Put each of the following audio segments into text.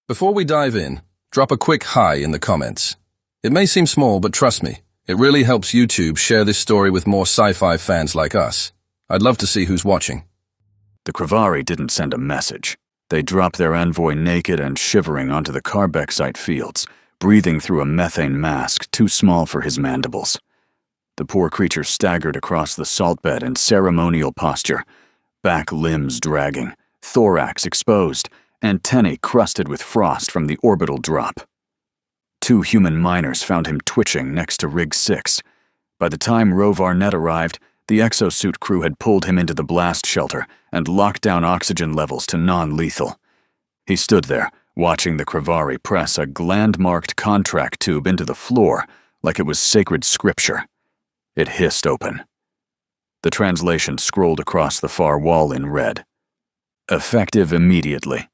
Before we dive in, drop a quick hi in the comments. It may seem small, but trust me, it really helps YouTube share this story with more sci-fi fans like us. I'd love to see who's watching. The Kravari didn't send a message. They dropped their envoy naked and shivering onto the carbexite fields, breathing through a methane mask too small for his mandibles. The poor creature staggered across the salt bed in ceremonial posture, back limbs dragging, thorax exposed, antennae crusted with frost from the orbital drop. 2 human miners found him twitching next to Rig 6. By the time Rovar Net arrived, the exosuit crew had pulled him into the blast shelter and locked down oxygen levels to non-lethal. He stood there, watching the Kravari press a gland-marked contract tube into the floor like it was sacred scripture. It hissed open. The translation scrolled across the far wall in red. Effective immediately.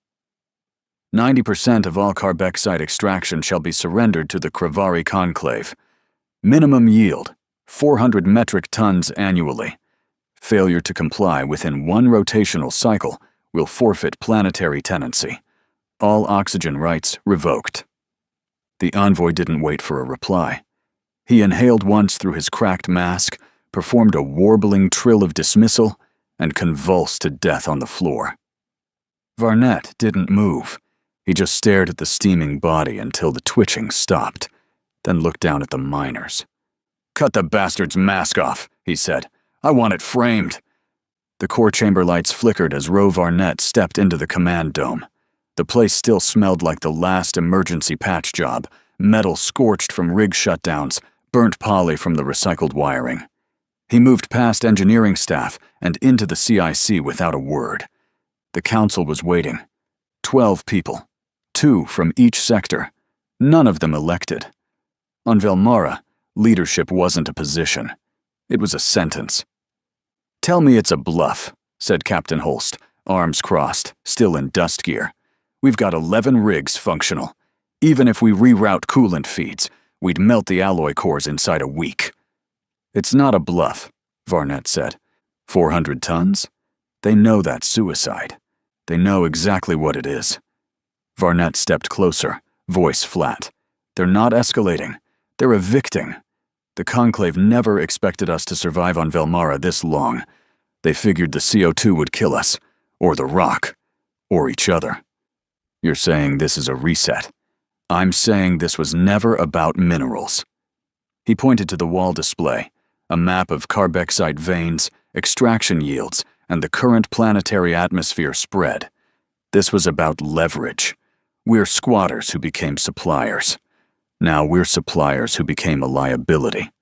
90% of all carbexite extraction shall be surrendered to the Kravari Conclave. Minimum yield, 400 metric tons annually. Failure to comply within 1 rotational cycle will forfeit planetary tenancy. All oxygen rights revoked. The envoy didn't wait for a reply. He inhaled once through his cracked mask, performed a warbling trill of dismissal, and convulsed to death on the floor. Varnet didn't move. He just stared at the steaming body until the twitching stopped, then looked down at the miners. "Cut the bastard's mask off," he said. "I want it framed." The core chamber lights flickered as Rovar Net stepped into the command dome. The place still smelled like the last emergency patch job, metal scorched from rig shutdowns, burnt poly from the recycled wiring. He moved past engineering staff and into the CIC without a word. The council was waiting. 12 people, 2 from each sector, none of them elected. On Velmara, leadership wasn't a position. It was a sentence. "Tell me it's a bluff," said Captain Holst, arms crossed, still in dust gear. "We've got 11 rigs functional. Even if we reroute coolant feeds, we'd melt the alloy cores inside a week." "It's not a bluff," Varnet said. 400 tons? They know that's suicide. They know exactly what it is. Varnet stepped closer, voice flat. "They're not escalating. They're evicting. The Conclave never expected us to survive on Velmara this long. They figured the CO2 would kill us, or the rock, or each other. You're saying this is a reset. I'm saying this was never about minerals." He pointed to the wall display, a map of carbexite veins, extraction yields, and the current planetary atmosphere spread. This was about leverage. We're squatters who became suppliers. Now we're suppliers who became a liability.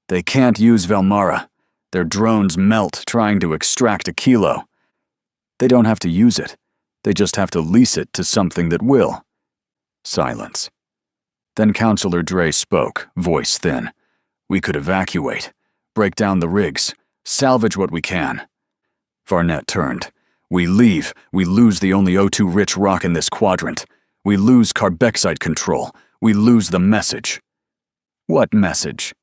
"They can't use Velmara. Their drones melt trying to extract a kilo." "They don't have to use it. They just have to lease it to something that will." Silence. Then Councillor Dre spoke, voice thin. "We could evacuate, break down the rigs, salvage what we can." Varnet turned. "We leave, we lose the only O2-rich rock in this quadrant. We lose carbexite control. We lose the message." "What message?"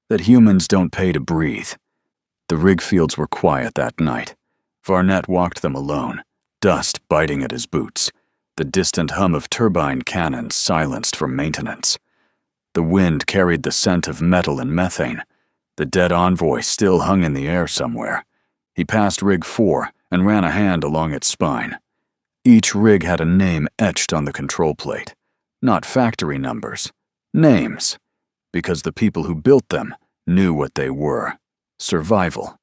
"That humans don't pay to breathe." The rig fields were quiet that night. Varnet walked them alone, dust biting at his boots, the distant hum of turbine cannons silenced for maintenance. The wind carried the scent of metal and methane. The dead envoy still hung in the air somewhere. He passed Rig 4 and ran a hand along its spine. Each rig had a name etched on the control plate. Not factory numbers. Names. Because the people who built them knew what they were. Survival.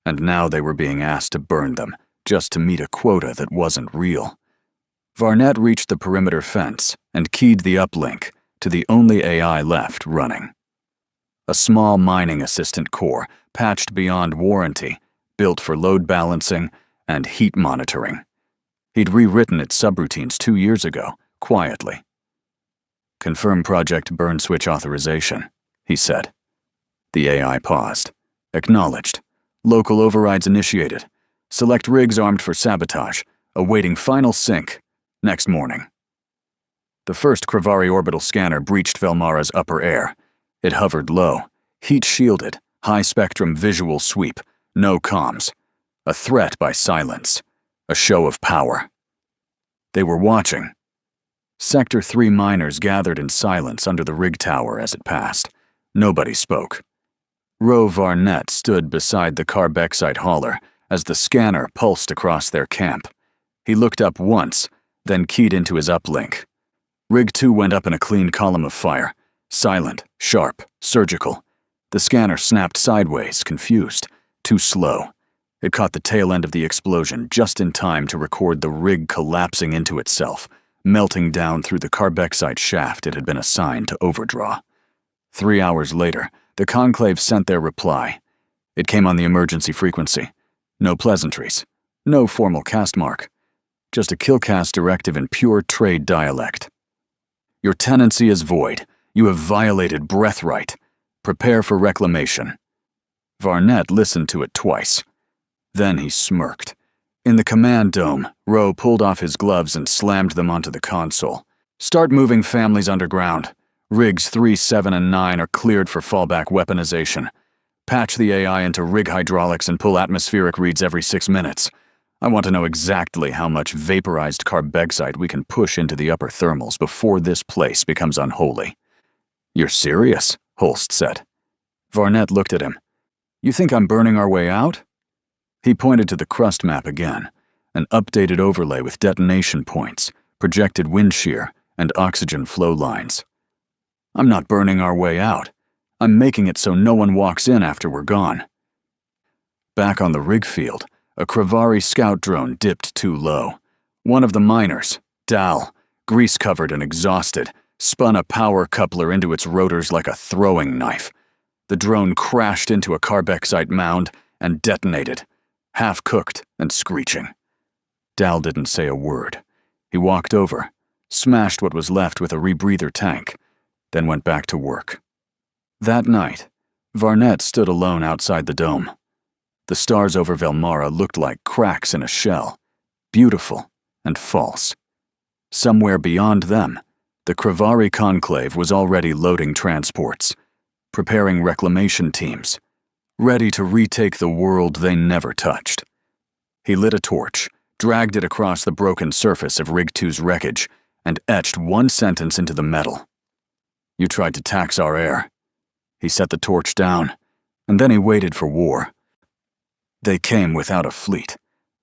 And now they were being asked to burn them, just to meet a quota that wasn't real. Varnet reached the perimeter fence and keyed the uplink to the only AI left running. A small mining assistant core, patched beyond warranty, built for load balancing and heat monitoring. He'd rewritten its subroutines 2 years ago, quietly. "Confirm project burn switch authorization," he said. The AI paused. "Acknowledged. Local overrides initiated. Select rigs armed for sabotage, awaiting final sync, next morning." The first Kravari orbital scanner breached Velmara's upper air. It hovered low, heat-shielded, high-spectrum visual sweep, no comms. A threat by silence. A show of power. They were watching. Sector 3 miners gathered in silence under the rig tower as it passed. Nobody spoke. Ro Varnett stood beside the carbexite hauler as the scanner pulsed across their camp. He looked up once, then keyed into his uplink. Rig 2 went up in a clean column of fire, silent, sharp, surgical. The scanner snapped sideways, confused, too slow. It caught the tail end of the explosion just in time to record the rig collapsing into itself, melting down through the carbexite shaft it had been assigned to overdraw. 3 hours later, the Conclave sent their reply. It came on the emergency frequency. No pleasantries. No formal cast mark. Just a killcast directive in pure trade dialect. Your tenancy is void. You have violated breath right. Prepare for reclamation. Varnett listened to it twice. Then he smirked. In the command dome, Ro pulled off his gloves and slammed them onto the console. Start moving families underground. Rigs 3, 7, and 9 are cleared for fallback weaponization. Patch the AI into rig hydraulics and pull atmospheric reads every 6 minutes. I want to know exactly how much vaporized carbexite we can push into the upper thermals before this place becomes unholy. You're serious? Holst said. Varnett looked at him. You think I'm burning our way out? He pointed to the crust map again, an updated overlay with detonation points, projected wind shear, and oxygen flow lines. I'm not burning our way out. I'm making it so no one walks in after we're gone. Back on the rig field, a Kravari scout drone dipped too low. One of the miners, Dal, grease-covered and exhausted, spun a power coupler into its rotors like a throwing knife. The drone crashed into a carbexite mound and detonated, half-cooked and screeching. Dal didn't say a word. He walked over, smashed what was left with a rebreather tank, then went back to work. That night, Varnett stood alone outside the dome. The stars over Velmara looked like cracks in a shell, beautiful and false. Somewhere beyond them, the Kravari Conclave was already loading transports, preparing reclamation teams, ready to retake the world they never touched. He lit a torch, dragged it across the broken surface of Rig 2's wreckage, and etched one sentence into the metal. You tried to tax our air. He set the torch down, and then he waited for war. They came without a fleet.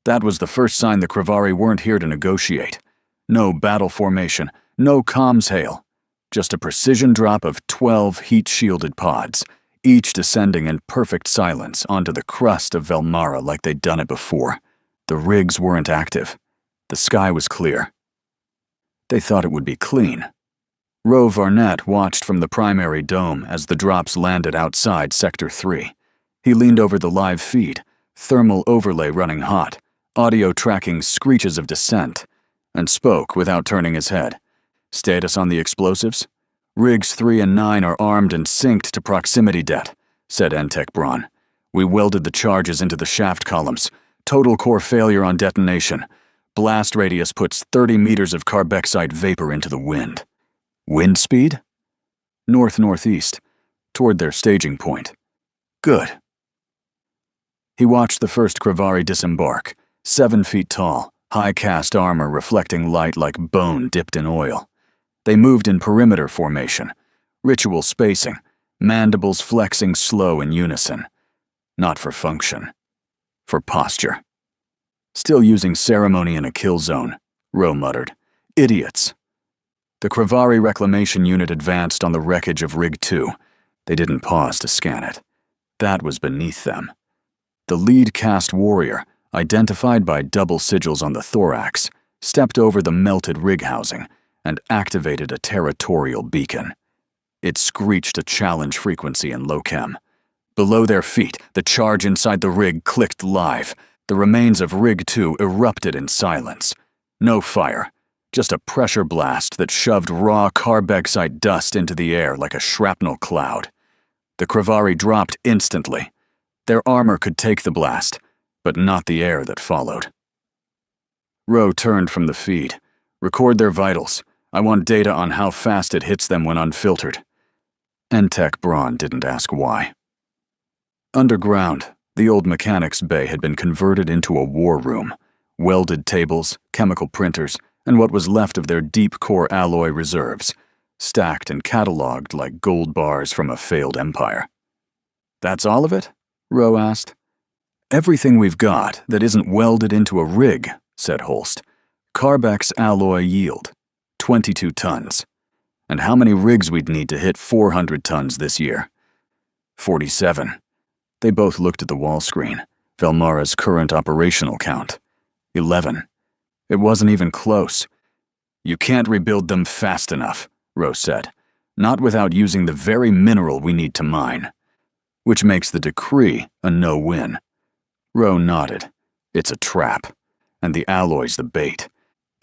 That was the first sign the Kravari weren't here to negotiate. No battle formation, no comms hail. Just a precision drop of 12 heat-shielded pods, each descending in perfect silence onto the crust of Velmara like they'd done it before. The rigs weren't active. The sky was clear. They thought it would be clean. Ro Varnett watched from the primary dome as the drops landed outside Sector 3. He leaned over the live feed, thermal overlay running hot, audio tracking screeches of descent, and spoke without turning his head. Status on the explosives? Rigs 3 and 9 are armed and synced to proximity det, said Entek Braun. We welded the charges into the shaft columns. Total core failure on detonation. Blast radius puts 30 meters of carbexite vapor into the wind. Wind speed? North-northeast, toward their staging point. Good. He watched the first Kravari disembark, 7 feet tall, high cast armor reflecting light like bone dipped in oil. They moved in perimeter formation, ritual spacing, mandibles flexing slow in unison. Not for function. For posture. Still using ceremony in a kill zone, Ro muttered. Idiots. The Kravari Reclamation Unit advanced on the wreckage of Rig 2. They didn't pause to scan it. That was beneath them. The lead caste warrior, identified by double sigils on the thorax, stepped over the melted rig housing and activated a territorial beacon. It screeched a challenge frequency in low-chem. Below their feet, the charge inside the rig clicked live. The remains of Rig 2 erupted in silence. No fire. Just a pressure blast that shoved raw carbexite dust into the air like a shrapnel cloud. The Kravari dropped instantly. Their armor could take the blast, but not the air that followed. Ro turned from the feed. Record their vitals. I want data on how fast it hits them when unfiltered. Entek Braun didn't ask why. Underground, the old mechanics bay had been converted into a war room. Welded tables, chemical printers, and what was left of their deep core alloy reserves, stacked and catalogued like gold bars from a failed empire. "That's all of it?" Rowe asked. "Everything we've got that isn't welded into a rig," said Holst. "Carbex alloy yield, 22 tons. And how many rigs we'd need to hit 400 tons this year?" 47. They both looked at the wall screen, Velmara's current operational count. 11. It wasn't even close. "You can't rebuild them fast enough," Rowe said. "Not without using the very mineral we need to mine." Which makes the decree a no-win. Rowe nodded. "It's a trap. And the alloy's the bait.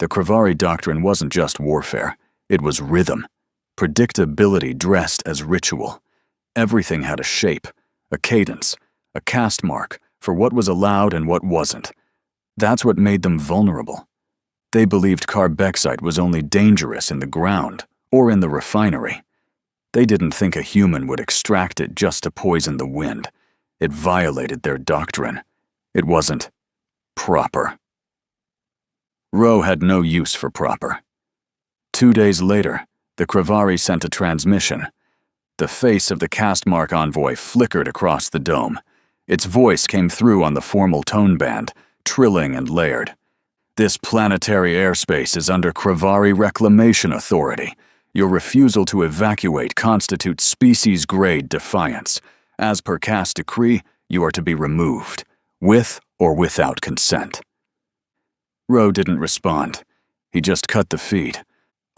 The Kravari doctrine wasn't just warfare. It was rhythm. Predictability dressed as ritual. Everything had a shape, a cadence, a cast mark for what was allowed and what wasn't. That's what made them vulnerable. They believed carbexite was only dangerous in the ground or in the refinery. They didn't think a human would extract it just to poison the wind. It violated their doctrine. It wasn't proper. Rowe had no use for proper. 2 days later, the Kravari sent a transmission. The face of the castmark envoy flickered across the dome. Its voice came through on the formal tone band, trilling and layered. "This planetary airspace is under Kravari Reclamation Authority. Your refusal to evacuate constitutes species-grade defiance. As per caste decree, you are to be removed, with or without consent." Rowe didn't respond. He just cut the feed.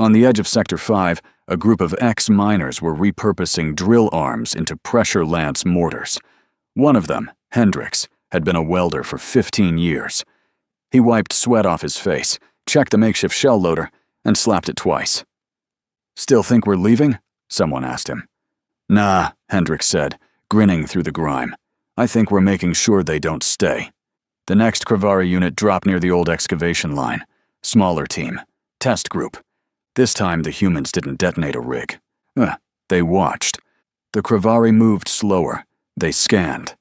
On the edge of Sector 5, a group of ex-miners were repurposing drill arms into pressure lance mortars. One of them, Hendricks, had been a welder for 15 years. He wiped sweat off his face, checked the makeshift shell loader, and slapped it twice. "Still think we're leaving?" someone asked him. "Nah," Hendricks said, grinning through the grime. "I think we're making sure they don't stay." The next Kravari unit dropped near the old excavation line. Smaller team. Test group. This time the humans didn't detonate a rig. They watched. The Kravari moved slower. They scanned.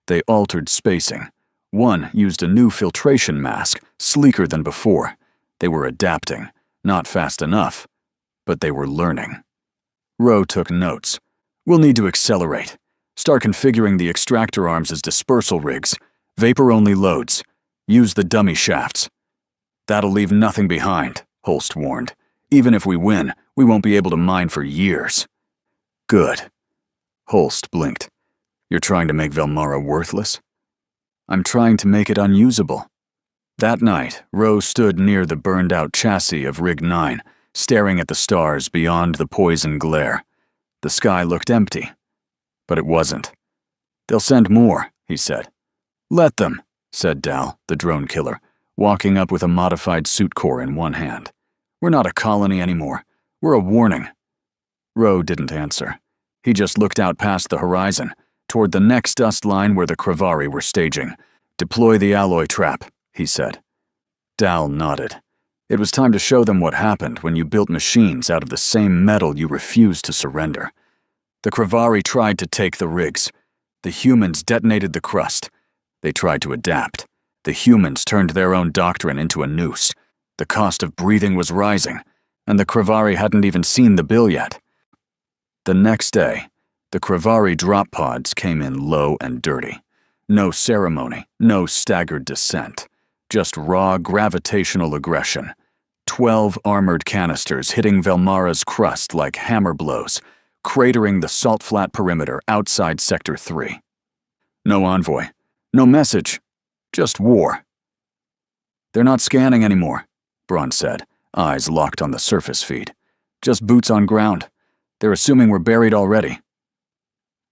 They altered spacing. One used a new filtration mask, sleeker than before. They were adapting. Not fast enough, but they were learning. Rowe took notes. "We'll need to accelerate. Start configuring the extractor arms as dispersal rigs. Vapor-only loads. Use the dummy shafts." "That'll leave nothing behind," Holst warned. "Even if we win, we won't be able to mine for years." "Good." Holst blinked. "You're trying to make Velmara worthless?" "I'm trying to make it unusable." That night, Rowe stood near the burned-out chassis of Rig 9, staring at the stars beyond the poison glare. The sky looked empty. But it wasn't. "They'll send more," he said. "Let them," said Dal, the drone killer, walking up with a modified suit core in one hand. "We're not a colony anymore. We're a warning." Rowe didn't answer. He just looked out past the horizon, toward the next dust line where the Kravari were staging. "Deploy the alloy trap," he said. Dal nodded. It was time to show them what happened when you built machines out of the same metal you refused to surrender. The Kravari tried to take the rigs. The humans detonated the crust. They tried to adapt. The humans turned their own doctrine into a noose. The cost of breathing was rising, and the Kravari hadn't even seen the bill yet. The next day, the Kravari drop pods came in low and dirty. No ceremony, no staggered descent. Just raw gravitational aggression. 12 armored canisters hitting Velmara's crust like hammer blows, cratering the salt-flat perimeter outside Sector 3. No envoy. No message. Just war. "They're not scanning anymore," Braun said, eyes locked on the surface feed. "Just boots on ground. They're assuming we're buried already."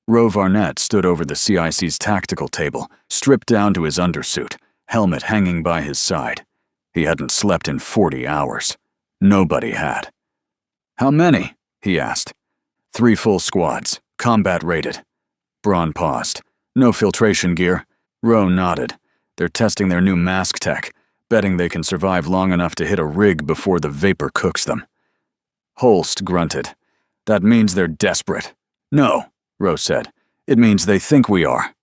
Rowe Varnett stood over the CIC's tactical table, stripped down to his undersuit, helmet hanging by his side. He hadn't slept in 40 hours. Nobody had. "How many?" he asked. 3 full squads, combat rated." Braun paused. "No filtration gear." Rowe nodded. "They're testing their new mask tech, betting they can survive long enough to hit a rig before the vapor cooks them." Holst grunted. "That means they're desperate." "No," Rowe said. "It means they think we are."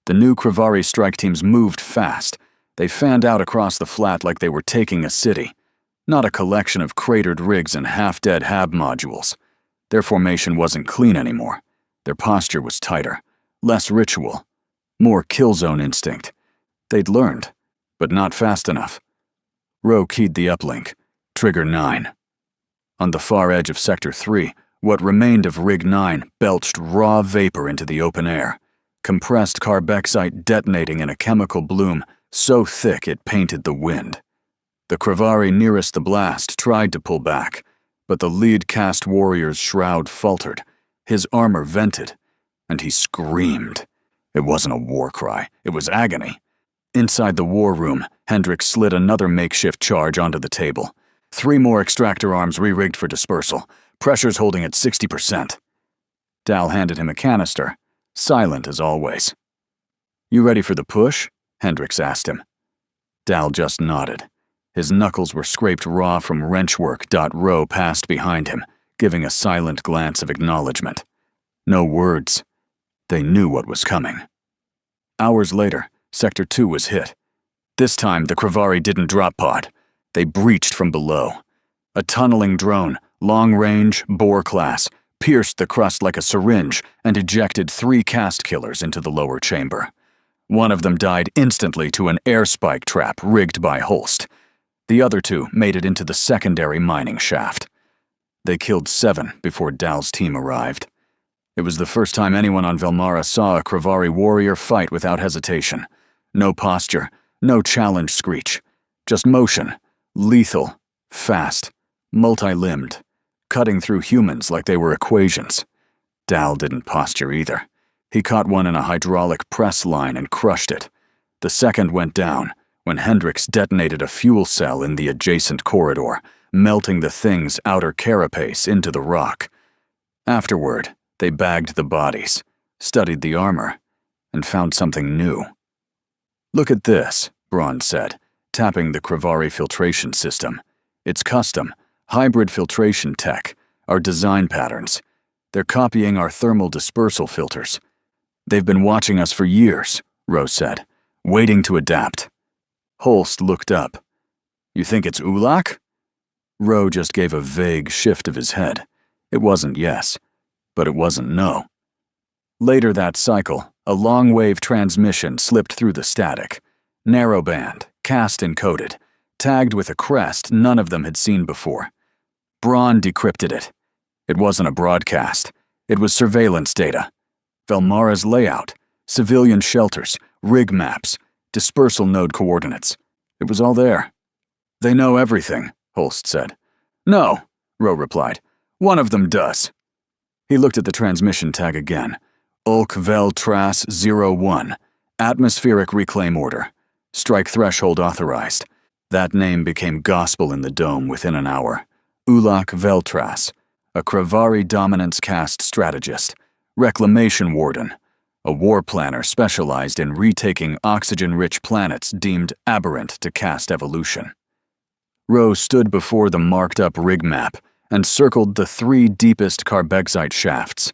The new Kravari strike teams moved fast. They fanned out across the flat like they were taking a city. not a collection of cratered rigs and half-dead HAB modules. Their formation wasn't clean anymore. Their posture was tighter, less ritual, more kill-zone instinct. They'd learned, but not fast enough. Ro keyed the uplink. Trigger 9. On the far edge of Sector 3, what remained of Rig 9 belched raw vapor into the open air, compressed carbexite detonating in a chemical bloom so thick it painted the wind. The Kravari nearest the blast tried to pull back, but the lead caste warrior's shroud faltered, his armor vented, and he screamed. It wasn't a war cry, it was agony. Inside the war room, Hendricks slid another makeshift charge onto the table. 3 more extractor arms re-rigged for dispersal, pressures holding at 60%. Dal handed him a canister, silent as always. "You ready for the push?" Hendricks asked him. Dal just nodded. His knuckles were scraped raw from wrenchwork. Ro passed behind him, giving a silent glance of acknowledgement. No words. They knew what was coming. Hours later, Sector 2 was hit. This time, the Kravari didn't drop pod. They breached from below. A tunneling drone, long-range, bore class, pierced the crust like a syringe and ejected 3 caste killers into the lower chamber. One of them died instantly to an air spike trap rigged by Holst. The other 2 made it into the secondary mining shaft. They killed 7 before Dal's team arrived. It was the first time anyone on Velmara saw a Kravari warrior fight without hesitation. No posture, no challenge screech. Just motion, lethal, fast, multi-limbed, cutting through humans like they were equations. Dal didn't posture either. He caught one in a hydraulic press line and crushed it. The second went down when Hendricks detonated a fuel cell in the adjacent corridor, melting the thing's outer carapace into the rock. Afterward, they bagged the bodies, studied the armor, and found something new. "Look at this," Braun said, tapping the Kravari filtration system. "It's custom, hybrid filtration tech, our design patterns. They're copying our thermal dispersal filters. They've been watching us for years," Ro said, "waiting to adapt." Holst looked up. "You think it's Ulak?" Ro just gave a vague shift of his head. It wasn't yes, but it wasn't no. Later that cycle, a long-wave transmission slipped through the static. Narrowband, caste encoded, tagged with a crest none of them had seen before. Braun decrypted it. It wasn't a broadcast. It was surveillance data. Velmara's layout, civilian shelters, rig maps, dispersal node coordinates. It was all there. "They know everything," Holst said. "No," Ro replied. "One of them does." He looked at the transmission tag again. Ulk Vel Tras 01, Atmospheric Reclaim Order. Strike threshold authorized. That name became gospel in the dome within an hour. Ulak Veltras, a Kravari dominance caste strategist, reclamation warden, a war planner specialized in retaking oxygen-rich planets deemed aberrant to caste evolution. Ro stood before the marked-up rig map and circled the 3 deepest carbexite shafts.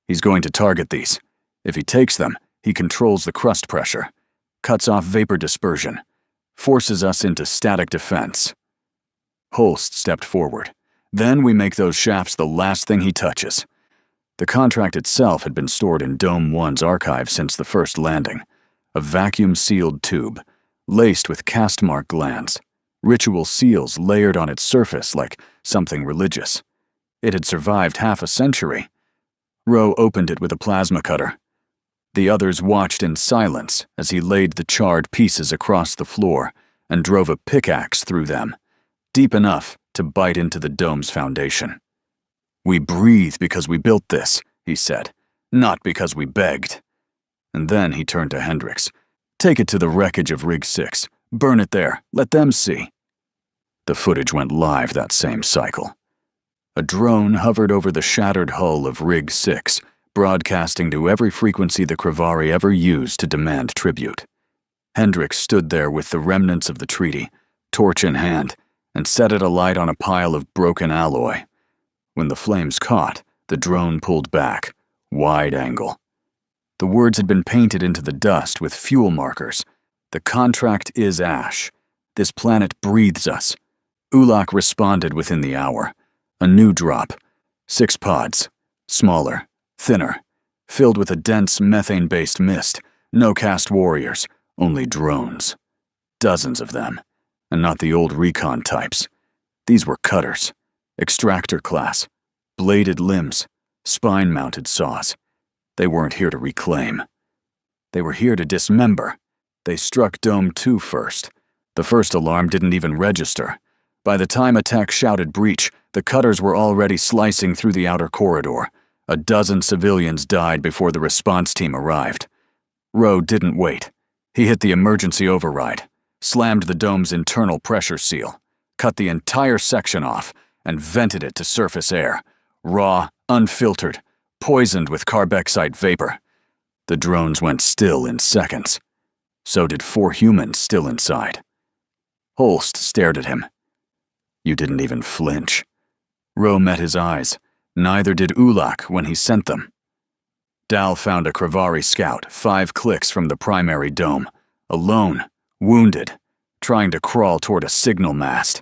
He's going to target these. If he takes them, he controls the crust pressure, cuts off vapor dispersion, forces us into static defense. Holst stepped forward. "Then we make those shafts the last thing he touches." The contract itself had been stored in Dome 1's archive since the first landing. A vacuum-sealed tube, laced with caste mark glands, ritual seals layered on its surface like something religious. It had survived half a century. Ro opened it with a plasma cutter. The others watched in silence as he laid the charred pieces across the floor and drove a pickaxe through them, deep enough to bite into the dome's foundation. "We breathe because we built this," he said, "not because we begged." And then he turned to Hendricks. "Take it to the wreckage of Rig 6. Burn it there. Let them see." The footage went live that same cycle. A drone hovered over the shattered hull of Rig 6, broadcasting to every frequency the Kravari ever used to demand tribute. Hendricks stood there with the remnants of the treaty, torch in hand, and set it alight on a pile of broken alloy. When the flames caught, the drone pulled back, wide angle. The words had been painted into the dust with fuel markers. "The contract is ash. This planet breathes us. Ulak responded within the hour. A new drop. 6 pods. Smaller. Thinner. Filled with a dense methane-based mist. No cast warriors. Only drones. Dozens of them. And not the old recon types. These were cutters. Extractor class. Bladed limbs. Spine-mounted saws. They weren't here to reclaim. They were here to dismember. They struck Dome 2 first. The first alarm didn't even register. By the time a tech shouted breach, the cutters were already slicing through the outer corridor. A dozen civilians died before the response team arrived. Rowe didn't wait. He hit the emergency override, slammed the dome's internal pressure seal, cut the entire section off, and vented it to surface air. Raw, unfiltered, poisoned with carbexite vapor. The drones went still in seconds. So did 4 humans still inside. Holst stared at him. You didn't even flinch. Rowe met his eyes. Neither did Ulak when he sent them. Dal found a Kravari scout 5 clicks from the primary dome. Alone, wounded, trying to crawl toward a signal mast.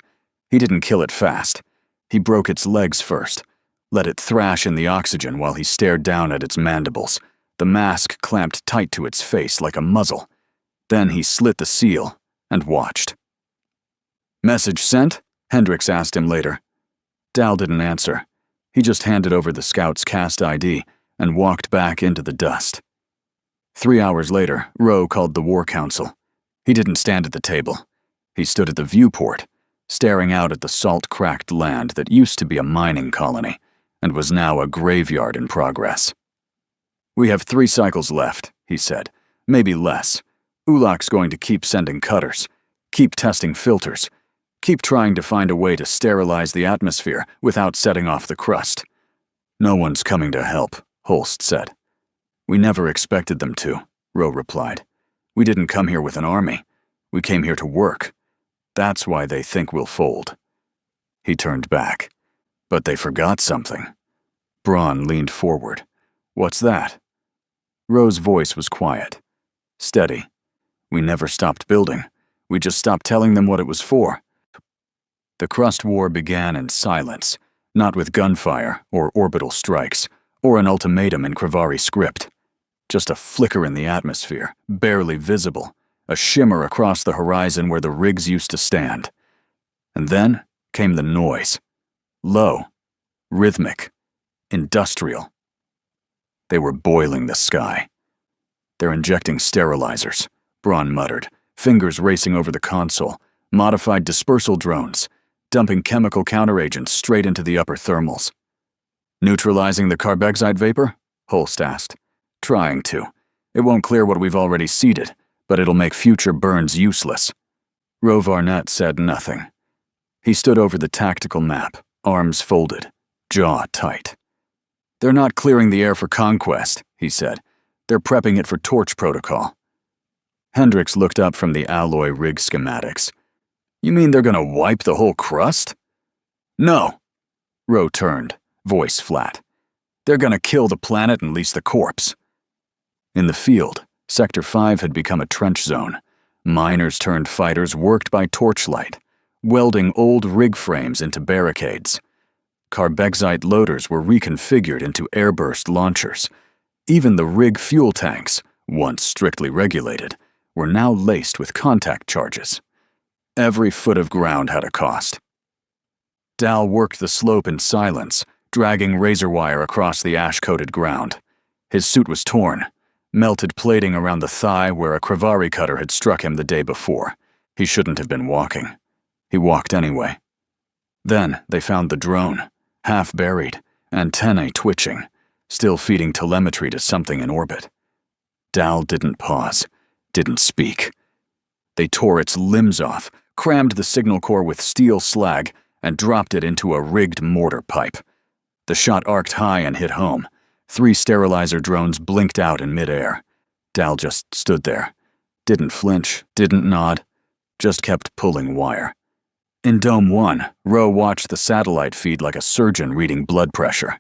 He didn't kill it fast. He broke its legs first, let it thrash in the oxygen while he stared down at its mandibles, the mask clamped tight to its face like a muzzle. Then he slit the seal and watched. Message sent? Hendricks asked him later. Dal didn't answer. He just handed over the scout's cast ID and walked back into the dust. 3 hours later, Rowe called the War Council. He didn't stand at the table. He stood at the viewport, staring out at the salt-cracked land that used to be a mining colony and was now a graveyard in progress. We have 3 cycles left, he said. Maybe less. Ulak's going to keep sending cutters, keep testing filters, keep trying to find a way to sterilize the atmosphere without setting off the crust. No one's coming to help, Holst said. We never expected them to, Rowe replied. We didn't come here with an army. We came here to work. That's why they think we'll fold. He turned back. But they forgot something. Braun leaned forward. What's that? Rowe's voice was quiet. Steady. We never stopped building. We just stopped telling them what it was for. The crust war began in silence, not with gunfire or orbital strikes, or an ultimatum in Kravari script. Just a flicker in the atmosphere, barely visible, a shimmer across the horizon where the rigs used to stand. And then came the noise. Low, rhythmic, industrial. They were boiling the sky. They're injecting sterilizers, Braun muttered, fingers racing over the console, modified dispersal drones, dumping chemical counteragents straight into the upper thermals. Neutralizing the carbexite vapor? Holst asked. Trying to. It won't clear what we've already seeded, but it'll make future burns useless. Rowe Varnett said nothing. He stood over the tactical map, arms folded, jaw tight. They're not clearing the air for conquest, he said. They're prepping it for torch protocol. Hendricks looked up from the alloy rig schematics. You mean they're gonna wipe the whole crust? No. Rowe turned, voice flat. They're gonna kill the planet and lease the corpse. In the field, Sector 5 had become a trench zone. Miners turned fighters worked by torchlight, welding old rig frames into barricades. Carbexite loaders were reconfigured into airburst launchers. Even the rig fuel tanks, once strictly regulated, were now laced with contact charges. Every foot of ground had a cost. Dal worked the slope in silence, dragging razor wire across the ash-coated ground. His suit was torn, melted plating around the thigh where a Kravari cutter had struck him the day before. He shouldn't have been walking. He walked anyway. Then they found the drone, half buried, antennae twitching, still feeding telemetry to something in orbit. Dal didn't pause, didn't speak. They tore its limbs off, crammed the signal core with steel slag, and dropped it into a rigged mortar pipe. The shot arced high and hit home. 3 sterilizer drones blinked out in midair. Dal just stood there. Didn't flinch, didn't nod, just kept pulling wire. In Dome 1, Rowe watched the satellite feed like a surgeon reading blood pressure.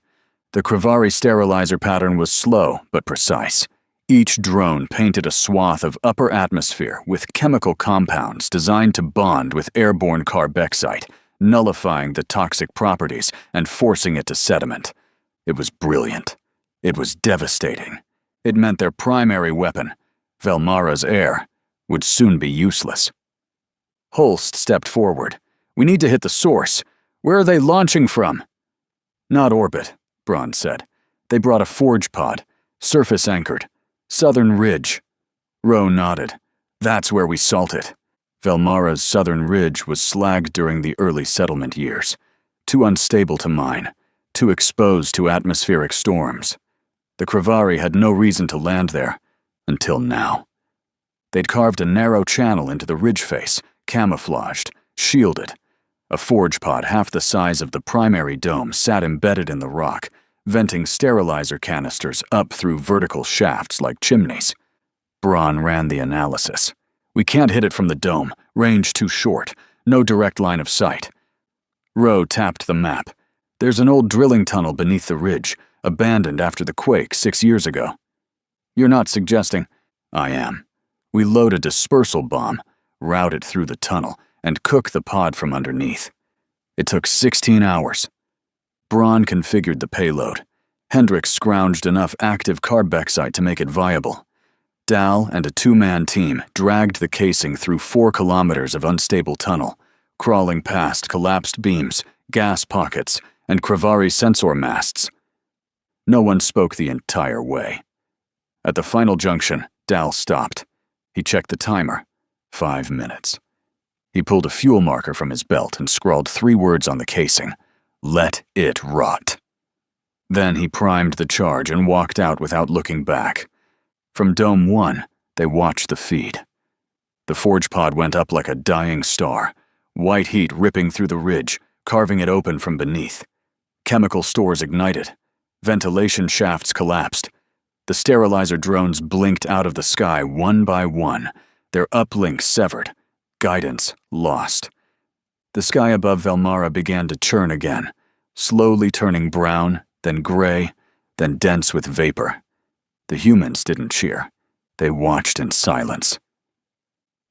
The Kravari sterilizer pattern was slow but precise. Each drone painted a swath of upper atmosphere with chemical compounds designed to bond with airborne carbexite, nullifying the toxic properties and forcing it to sediment. It was brilliant. It was devastating. It meant their primary weapon, Velmara's air, would soon be useless. Holst stepped forward. "We need to hit the source. Where are they launching from?" "Not orbit," Braun said. "They brought a forge pod, surface anchored. Southern Ridge." Rowe nodded. "That's where we salt it." Velmara's southern ridge was slagged during the early settlement years. Too unstable to mine, too exposed to atmospheric storms. The Kravari had no reason to land there, until now. They'd carved a narrow channel into the ridge face, camouflaged, shielded. A forge pod half the size of the primary dome sat embedded in the rock, venting sterilizer canisters up through vertical shafts like chimneys. Braun ran the analysis. "We can't hit it from the dome, range too short, no direct line of sight." Rowe tapped the map. "There's an old drilling tunnel beneath the ridge, abandoned after the quake 6 years ago." "You're not suggesting—" "I am. We load a dispersal bomb, route it through the tunnel, and cook the pod from underneath. It took 16 hours. Braun configured the payload. Hendricks scrounged enough active carbexite to make it viable. Dal and a 2-man team dragged the casing through 4 kilometers of unstable tunnel, crawling past collapsed beams, gas pockets, and Kravari sensor masts. No one spoke the entire way. At the final junction, Dal stopped. He checked the timer. 5 minutes. He pulled a fuel marker from his belt and scrawled 3 words on the casing. "Let it rot." Then he primed the charge and walked out without looking back. From Dome 1, they watched the feed. The forge pod went up like a dying star, white heat ripping through the ridge, carving it open from beneath. Chemical stores ignited. Ventilation shafts collapsed. The sterilizer drones blinked out of the sky one by one, their uplinks severed, guidance lost. The sky above Velmara began to churn again, slowly turning brown, then gray, then dense with vapor. The humans didn't cheer. They watched in silence.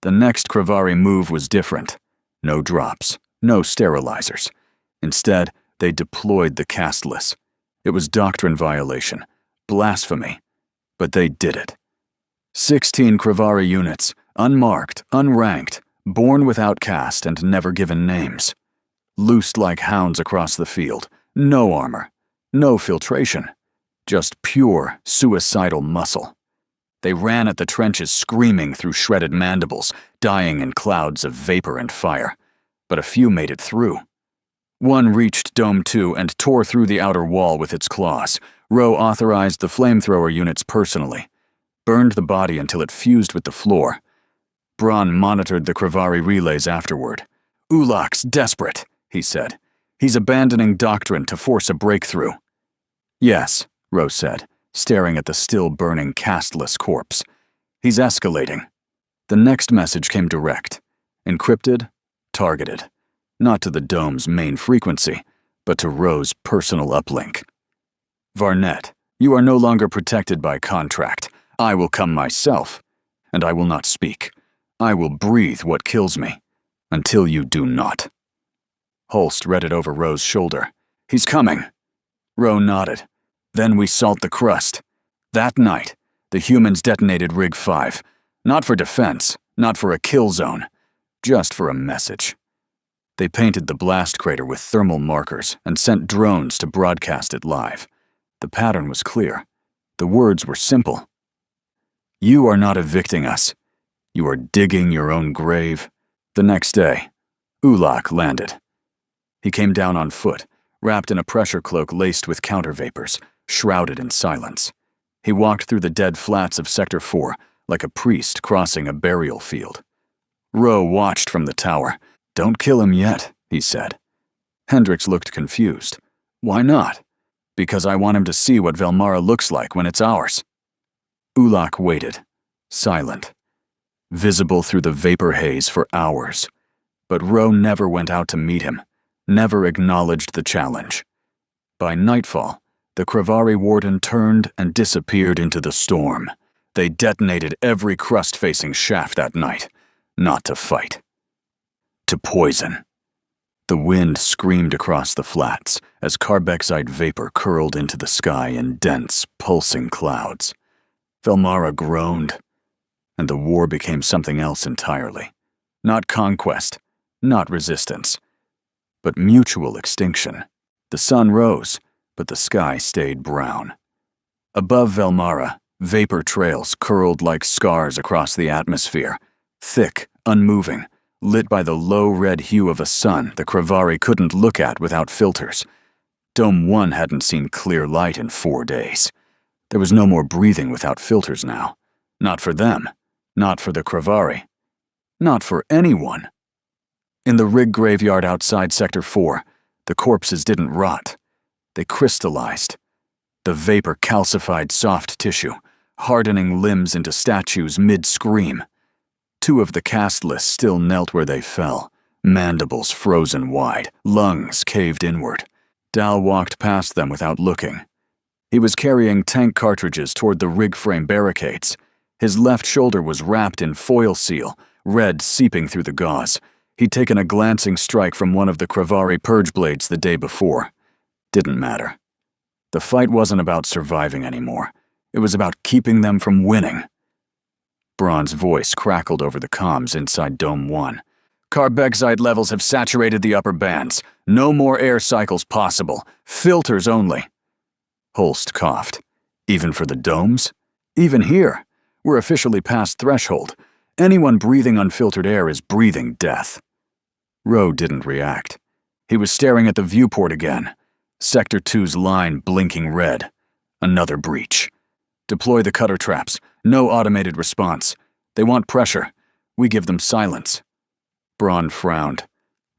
The next Kravari move was different. No drops, no sterilizers. Instead, they deployed the castless. It was doctrine violation, blasphemy, but they did it. 16 Kravari units, unmarked, unranked, born without caste and never given names. Loosed like hounds across the field, no armor, no filtration. Just pure, suicidal muscle. They ran at the trenches screaming through shredded mandibles, dying in clouds of vapor and fire. But a few made it through. One reached Dome 2 and tore through the outer wall with its claws. Rowe authorized the flamethrower units personally. Burned the body until it fused with the floor. Braun monitored the Kravari relays afterward. "Ulak's desperate," he said. "He's abandoning doctrine to force a breakthrough." "Yes," Rowe said, staring at the still-burning castless corpse. "He's escalating." The next message came direct. Encrypted, targeted. Not to the dome's main frequency, but to Rowe's personal uplink. "Varnet, you are no longer protected by contract. I will come myself, and I will not speak. I will breathe what kills me, until you do not." Holst read it over Rowe's shoulder. "He's coming." Rowe nodded. "Then we salt the crust." That night, the humans detonated Rig 5. Not for defense, not for a kill zone, just for a message. They painted the blast crater with thermal markers and sent drones to broadcast it live. The pattern was clear. The words were simple. "You are not evicting us. You are digging your own grave." The next day, Ulak landed. He came down on foot, wrapped in a pressure cloak laced with counter-vapors, shrouded in silence. He walked through the dead flats of Sector 4 like a priest crossing a burial field. Rowe watched from the tower. "Don't kill him yet," he said. Hendricks looked confused. "Why not?" "Because I want him to see what Velmara looks like when it's ours." Ulak waited, silent, visible through the vapor haze for hours. But Rowe never went out to meet him, never acknowledged the challenge. By nightfall, the Kravari warden turned and disappeared into the storm. They detonated every crust-facing shaft that night, not to fight. To poison. The wind screamed across the flats as carbexite vapor curled into the sky in dense, pulsing clouds. Velmara groaned, and the war became something else entirely. Not conquest, not resistance, but mutual extinction. The sun rose, but the sky stayed brown. Above Velmara, vapor trails curled like scars across the atmosphere, thick, unmoving, lit by the low red hue of a sun the Kravari couldn't look at without filters. Dome 1 hadn't seen clear light in 4 days. There was no more breathing without filters now. Not for them, not for the Kravari, not for anyone. In the rig graveyard outside Sector 4, the corpses didn't rot. They crystallized. The vapor calcified soft tissue, hardening limbs into statues mid-scream. 2 of the castless still knelt where they fell, mandibles frozen wide, lungs caved inward. Dal walked past them without looking. He was carrying tank cartridges toward the rig frame barricades. His left shoulder was wrapped in foil seal, red seeping through the gauze. He'd taken a glancing strike from one of the Kravari purge blades the day before. Didn't matter. The fight wasn't about surviving anymore. It was about keeping them from winning. Braun's voice crackled over the comms inside Dome 1. Carbexite levels have saturated the upper bands. No more air cycles possible. Filters only. Holst coughed. Even for the domes? Even here. We're officially past threshold. Anyone breathing unfiltered air is breathing death. Rowe didn't react. He was staring at the viewport again. Sector 2's line blinking red. Another breach. Deploy the cutter traps. No automated response. They want pressure. We give them silence. Braun frowned.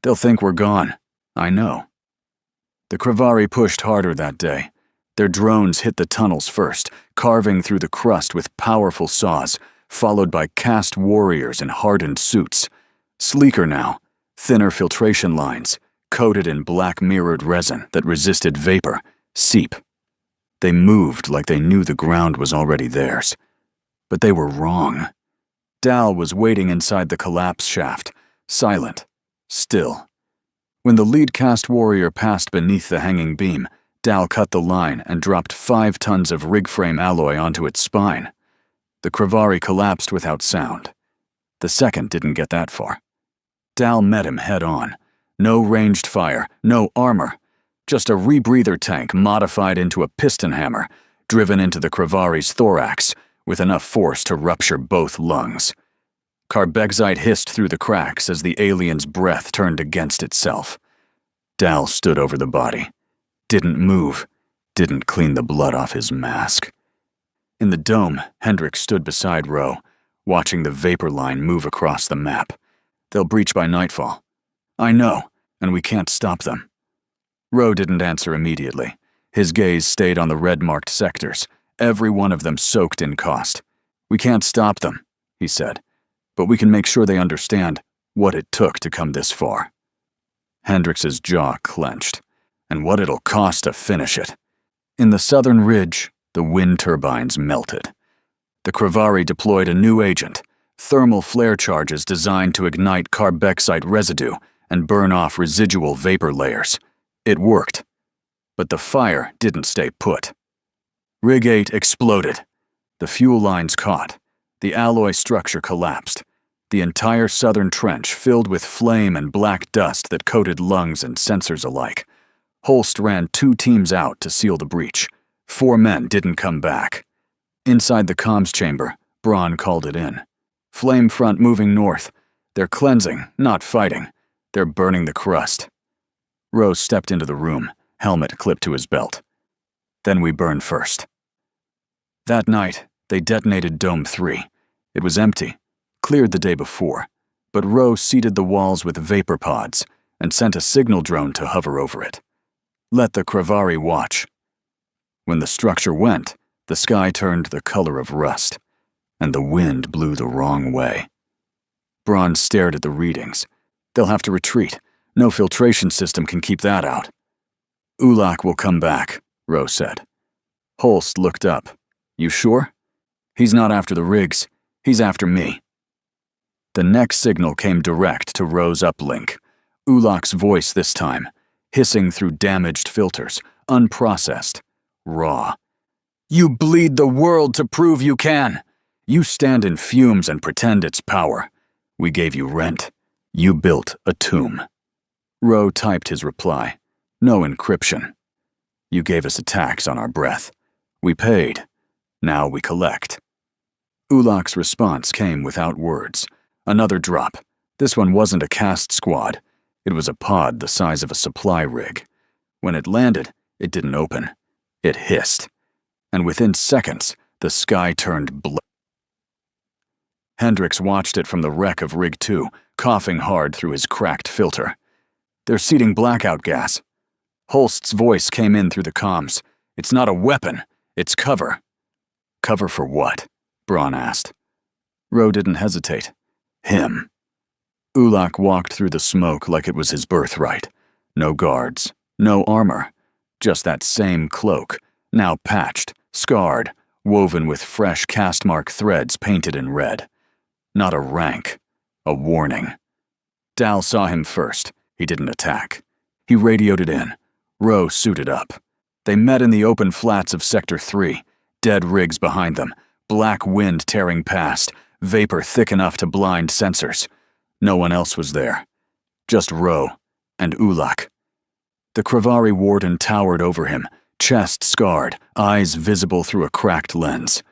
They'll think we're gone. I know. The Kravari pushed harder that day. Their drones hit the tunnels first, carving through the crust with powerful saws, followed by cast warriors in hardened suits. Sleeker now, thinner filtration lines, coated in black mirrored resin that resisted vapor, seep. They moved like they knew the ground was already theirs. But they were wrong. Dal was waiting inside the collapse shaft, silent, still. When the lead cast warrior passed beneath the hanging beam, Dal cut the line and dropped 5 tons of rig frame alloy onto its spine. The Kravari collapsed without sound. The second didn't get that far. Dal met him head on. No ranged fire, no armor. Just a rebreather tank modified into a piston hammer, driven into the Kravari's thorax, with enough force to rupture both lungs. Carbexite hissed through the cracks as the alien's breath turned against itself. Dal stood over the body. Didn't move. Didn't clean the blood off his mask. In the dome, Hendrik stood beside Rowe, watching the vapor line move across the map. They'll breach by nightfall. I know, and we can't stop them. Rowe didn't answer immediately. His gaze stayed on the red-marked sectors, every one of them soaked in cost. We can't stop them, he said, but we can make sure they understand what it took to come this far. Hendrix's jaw clenched, and what it'll cost to finish it. In the southern ridge, the wind turbines melted. The Kravari deployed a new agent, thermal flare charges designed to ignite carbexite residue and burn off residual vapor layers. It worked, but the fire didn't stay put. Rig 8 exploded. The fuel lines caught. The alloy structure collapsed. The entire southern trench filled with flame and black dust that coated lungs and sensors alike. Holst ran 2 teams out to seal the breach. 4 men didn't come back. Inside the comms chamber, Braun called it in. Flame front moving north. They're cleansing, not fighting. They're burning the crust. Rose stepped into the room, helmet clipped to his belt. Then we burn first. That night, they detonated Dome 3. It was empty, cleared the day before, but Rose seeded the walls with vapor pods and sent a signal drone to hover over it. Let the Kravari watch. When the structure went, the sky turned the color of rust, and the wind blew the wrong way. Braun stared at the readings. They'll have to retreat. No filtration system can keep that out. Ulak will come back, Rose said. Holst looked up. You sure? He's not after the rigs. He's after me. The next signal came direct to Rose's uplink. Ulak's voice this time, hissing through damaged filters, unprocessed, raw. "You bleed the world to prove you can. You stand in fumes and pretend it's power. We gave you rent. You built a tomb." Ro typed his reply. No encryption. "You gave us a tax on our breath. We paid. Now we collect." Ulak's response came without words. Another drop. This one wasn't a cast squad. It was a pod the size of a supply rig. When it landed, it didn't open. It hissed. And within seconds, the sky turned black. Hendricks watched it from the wreck of Rig 2, coughing hard through his cracked filter. "They're seeding blackout gas." Holst's voice came in through the comms. "It's not a weapon. It's cover." "Cover for what?" Braun asked. Ro didn't hesitate. Him. Ulak walked through the smoke like it was his birthright. No guards, no armor. Just that same cloak, now patched, scarred, woven with fresh cast-mark threads painted in red. Not a rank, a warning. Dal saw him first. He didn't attack. He radioed it in. Ro suited up. They met in the open flats of Sector 3, dead rigs behind them, black wind tearing past, vapor thick enough to blind sensors. No one else was there. Just Ro and Ulak. The Kravari warden towered over him, chest scarred, eyes visible through a cracked lens.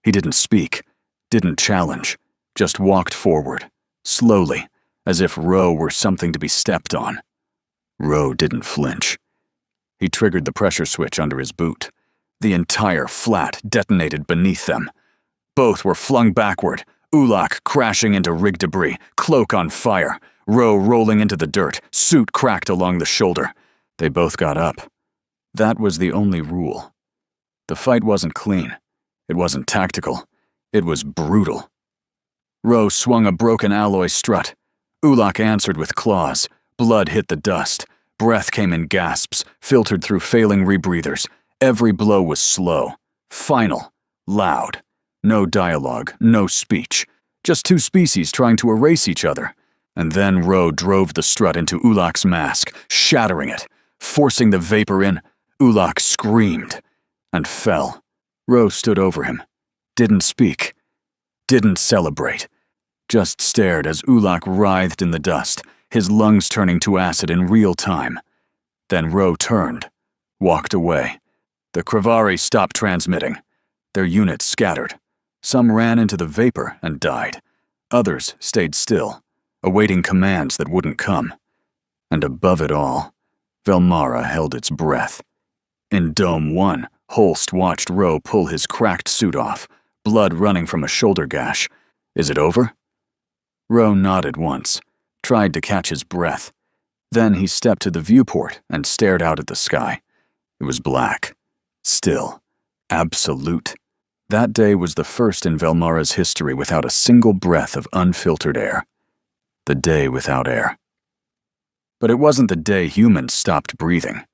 He didn't speak, didn't challenge, just walked forward, slowly, as if Ro were something to be stepped on. Ro didn't flinch. He triggered the pressure switch under his boot. The entire flat detonated beneath them. Both were flung backward, Ulak crashing into rig debris, cloak on fire, Ro rolling into the dirt, suit cracked along the shoulder. They both got up. That was the only rule. The fight wasn't clean. It wasn't tactical. It was brutal. Ro swung a broken alloy strut. Ulak answered with claws. Blood hit the dust. Breath came in gasps, filtered through failing rebreathers. Every blow was slow, final, loud. No dialogue, no speech. Just two species trying to erase each other. And then Ro drove the strut into Ulak's mask, shattering it, forcing the vapor in. Ulak screamed and fell. Ro stood over him. Didn't speak. Didn't celebrate. Just stared as Ulak writhed in the dust, his lungs turning to acid in real time. Then Ro turned, walked away. The Kravari stopped transmitting. Their units scattered. Some ran into the vapor and died. Others stayed still, awaiting commands that wouldn't come. And above it all, Velmara held its breath. In Dome 1, Holst watched Ro pull his cracked suit off, blood running from a shoulder gash. "Is it over?" Ro nodded once, tried to catch his breath. Then he stepped to the viewport and stared out at the sky. It was black. Still. Absolute. That day was the first in Velmara's history without a single breath of unfiltered air. The day without air. But it wasn't the day humans stopped breathing.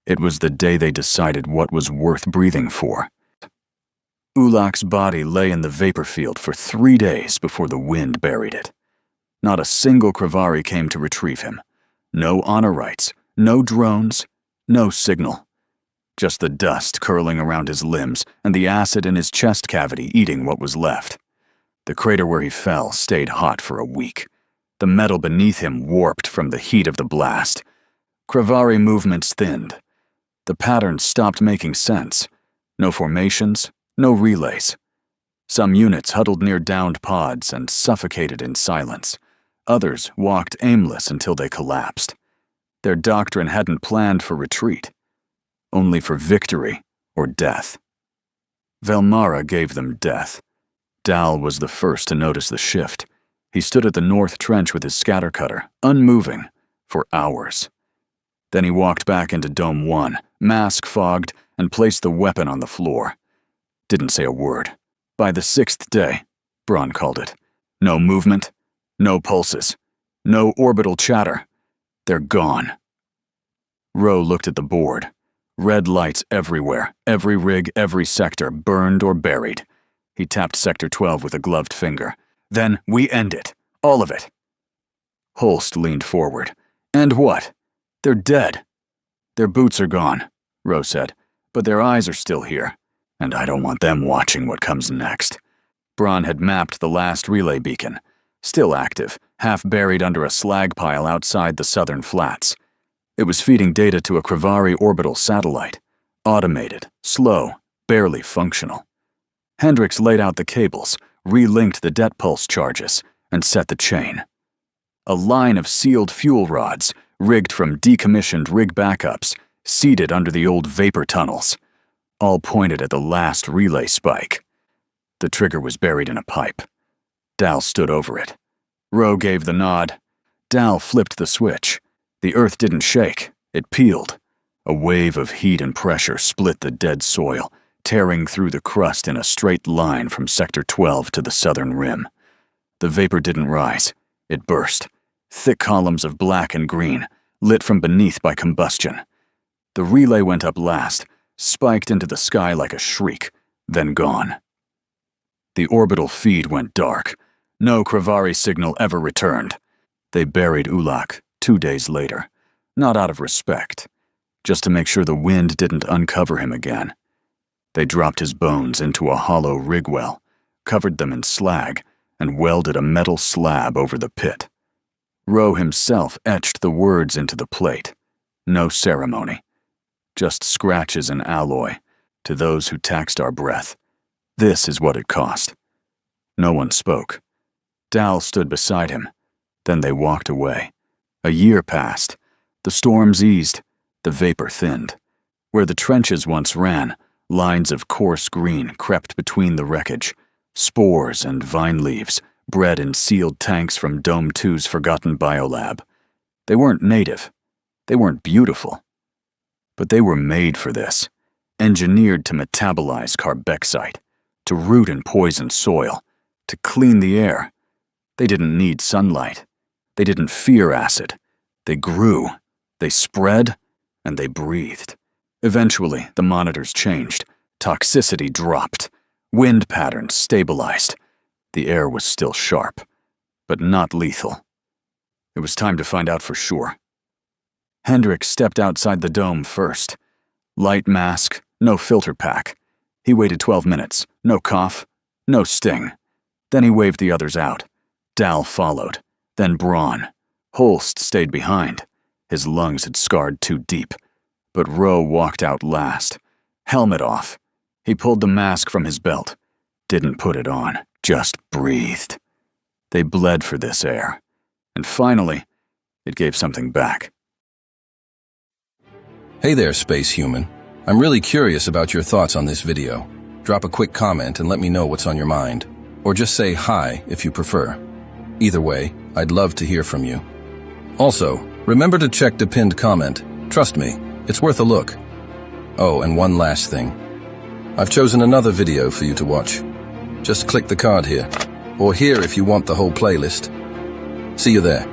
It was the day they decided what was worth breathing for. Ulak's body lay in the vapor field for 3 days before the wind buried it. Not a single Kravari came to retrieve him. No honor rites, no drones, no signal. Just the dust curling around his limbs and the acid in his chest cavity eating what was left. The crater where he fell stayed hot for a week. The metal beneath him warped from the heat of the blast. Kravari movements thinned. The patterns stopped making sense. No formations, no relays. Some units huddled near downed pods and suffocated in silence. Others walked aimless until they collapsed. Their doctrine hadn't planned for retreat, only for victory or death. Velmara gave them death. Dal was the first to notice the shift. He stood at the north trench with his scatter cutter, unmoving, for hours. Then he walked back into Dome 1, mask fogged, and placed the weapon on the floor. Didn't say a word. By the 6th day, Braun called it. No movement, no pulses, no orbital chatter. They're gone. Ro looked at the board. Red lights everywhere, every rig, every sector, burned or buried. He tapped Sector 12 with a gloved finger. "Then we end it. All of it." Holst leaned forward. And what? They're dead. Their boots are gone, Ro said, but their eyes are still here, and I don't want them watching what comes next. Braun had mapped the last relay beacon, still active, half buried under a slag pile outside the southern flats. It was feeding data to a Krivari orbital satellite, automated, slow, barely functional. Hendricks laid out the cables, relinked the det pulse charges, and set the chain. A line of sealed fuel rods, rigged from decommissioned rig backups, seated under the old vapor tunnels, all pointed at the last relay spike. The trigger was buried in a pipe. Dal stood over it. Ro gave the nod. Dal flipped the switch. The earth didn't shake. It peeled. A wave of heat and pressure split the dead soil, tearing through the crust in a straight line from Sector 12 to the southern rim. The vapor didn't rise. It burst. Thick columns of black and green, lit from beneath by combustion. The relay went up last, spiked into the sky like a shriek, then gone. The orbital feed went dark. No Krivari signal ever returned. They buried Ulak 2 days later, not out of respect, just to make sure the wind didn't uncover him again. They dropped his bones into a hollow rig well, covered them in slag, and welded a metal slab over the pit. Ro himself etched the words into the plate. No ceremony. Just scratches and alloy, to those who taxed our breath. This is what it cost. No one spoke. Dal stood beside him. Then they walked away. A year passed. The storms eased. The vapor thinned. Where the trenches once ran, lines of coarse green crept between the wreckage. Spores and vine leaves, bred in sealed tanks from Dome 2's forgotten biolab. They weren't native. They weren't beautiful. But they were made for this, engineered to metabolize carbexite, to root in poisoned soil, to clean the air. They didn't need sunlight. They didn't fear acid. They grew, they spread, and they breathed. Eventually, the monitors changed. Toxicity dropped. Wind patterns stabilized. The air was still sharp, but not lethal. It was time to find out for sure. Hendricks stepped outside the dome first. Light mask, no filter pack. He waited 12 minutes. No cough, no sting. Then he waved the others out. Dal followed. Then Braun. Holst stayed behind. His lungs had scarred too deep. But Ro walked out last. Helmet off. He pulled the mask from his belt. Didn't put it on. Just breathed. They bled for this air. And finally, it gave something back. Hey there, space human. I'm really curious about your thoughts on this video. Drop a quick comment and let me know what's on your mind. Or just say hi if you prefer. Either way, I'd love to hear from you. Also, remember to check the pinned comment. Trust me, it's worth a look. Oh, and one last thing. I've chosen another video for you to watch. Just click the card here, or here if you want the whole playlist. See you there.